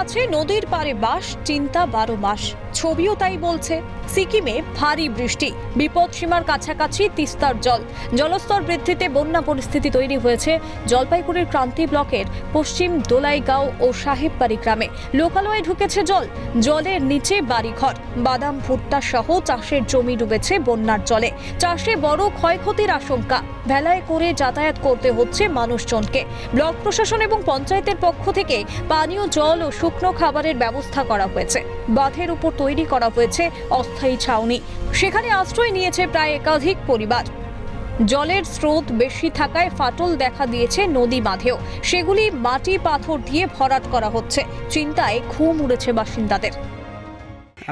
কাছে নদীর পাড়ে বাস, চিন্তা 12 মাস। ছবিও তাই বলছে। সিকিমে ভারী বৃষ্টি, বিপদসীমার কাছাকাছি তিস্তার জল। জলস্তর বৃদ্ধিতে বন্যা পরিস্থিতি তৈরি হয়েছে জলপাইগুড়ির ক্রান্তি ব্লকের পশ্চিম দোলাইগাঁও ও সাহেববাড়ি গ্রামে। লোকালয়ে ঢুকেছে জল, জলের নিচে বাড়িঘর, বাদাম ভুট্টা সহ চাষের জমি ডুবেছে বন্যার জলে। চাষে বড় ক্ষয়ক্ষতির আশঙ্কা। ভেলায় করে যাতায়াত করতে হচ্ছে মানুষজনকে। ব্লক প্রশাসন এবং পঞ্চায়েতের পক্ষ থেকে পানীয় জল ও শুকনো খাবারের ব্যবস্থা করা হয়েছে। বাঁধের উপর তৈরি করা হয়েছে অস্থায়ী ছাউনি। সেখানে আশ্রয় নিয়েছে প্রায় একাধিক পরিবার। জলের স্রোত বেশি থাকায় ফাটল দেখা দিয়েছে নদী বাঁধেও। সেগুলি মাটি পাথর দিয়ে ভরাট করা হচ্ছে। চিন্তায় ঘুম উড়েছে বাসিন্দাদের।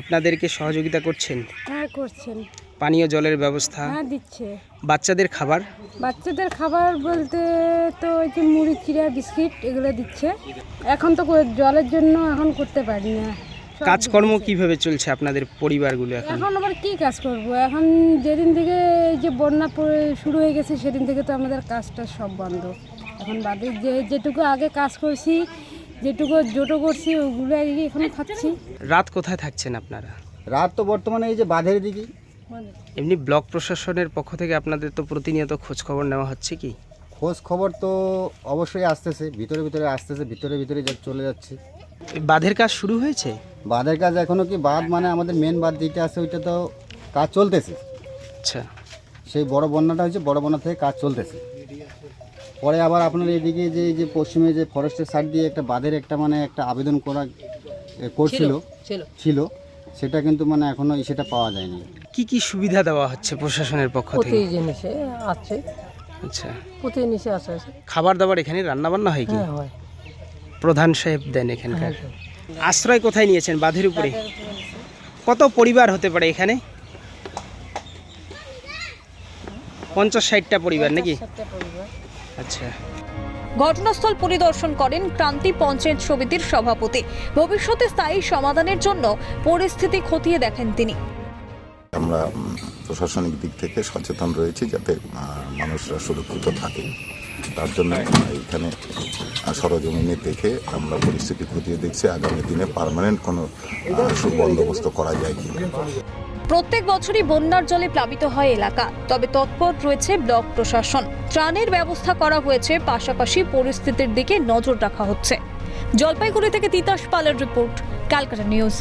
আপনাদেরকে সহযোগিতা করছেন? হ্যাঁ, করছেন। পানীয় জলের ব্যবস্থা? হ্যাঁ, দিচ্ছে। বাচ্চাদের খাবার? বাচ্চাদের খাবার বলতে তো ওই যে মুড়ি, চিড়া, বিস্কিট এগুলো দিচ্ছে। এখন তো জলের জন্য এখন করতে পারি না। সব কাজকর্ম দিচ্ছে। কিভাবে চলছে আপনাদের পরিবারগুলো এখন? এখন আবার কি কাজ করব? এখন যেদিন থেকে এই যে বন্যা শুরু হয়ে গেছে সেদিন থেকে তো আমাদের কাজটা সব বন্ধ। এখন বাদে যেটুকু আগে কাজ করছি, যেটুকু জোটো করছি ওগুলো এখন খাচ্ছি। রাত কোথায় থাকছেন আপনারা? রাত তো বর্তমানে এই যে বাঁধের দিকে। এমনি ব্লক প্রশাসনের পক্ষ থেকে আপনাদের তো প্রতিনিয়ত খোঁজ খবর নেওয়া হচ্ছে কি? খোঁজ খবর তো অবশ্যই আসতেছে, ভিতরে আসতেছে, ভিতরে চলে যাচ্ছে। এই বাঁধের কাজ শুরু হয়েছে? বাঁধের কাজ এখনও কি, বাঁধ মানে আমাদের মেন বাঁধ যেটা আছে ওইটা তো কাজ চলতেছে। আচ্ছা, সেই বড় বন্যাটা হয়েছে, বড় বন্যা থেকে কাজ চলতেছে। পরে আবার আপনার এদিকে যে পশ্চিমে যে ফরেস্টের সাইড দিয়ে একটা বাঁধের একটা আবেদন ছিল, সেটা কিন্তু মানে এখনো সেটা পাওয়া যায়নি। কি কি সুবিধা দেওয়া হচ্ছে প্রশাসনের পক্ষ থেকে? প্রতি জিনিসে আছে, আচ্ছা, প্রতি জিনিসে আছে। খাবার দাবার এখানে রান্না বান্না হয় কি? হ্যাঁ, হয়। প্রধান সাহেব দেন এখানকার? হ্যাঁ। আশ্রয় কোথায় নিয়েছেন? বাঁধের উপরে? কত পরিবার হতে পারে এখানে? 50-60টা পরিবার নাকি? আচ্ছা। ঘটনাস্থল পরিদর্শন করেন ক্রান্তি পঞ্চায়েত সমিতির সভাপতি। ভবিষ্যতে স্থায়ী সমাধানের জন্য পরিস্থিতি খতিয়ে দেখেন তিনি। আমরা প্রশাসনিক দিক থেকে সচেতন রয়েছি যাতে মানুষরা সুরক্ষিত থাকে। তার জন্য এখানে সরজমিনে দেখে আমরা পরিস্থিতি খতিয়ে দেখছি আগামী দিনে পার্মানেন্ট কোনো সুবন্দোবস্ত করা যায় কিনা। প্রত্যেক বছরই বন্যার জলে প্লাবিত হয় এলাকা, তবে তৎপর রয়েছে ব্লক প্রশাসন। ত্রাণের ব্যবস্থা করা হয়েছে, পাশাপাশি পরিস্থিতির দিকে নজর রাখা হচ্ছে। জলপাইগুড়ি থেকে তিতাস পালের রিপোর্ট, ক্যালকাটা নিউজ।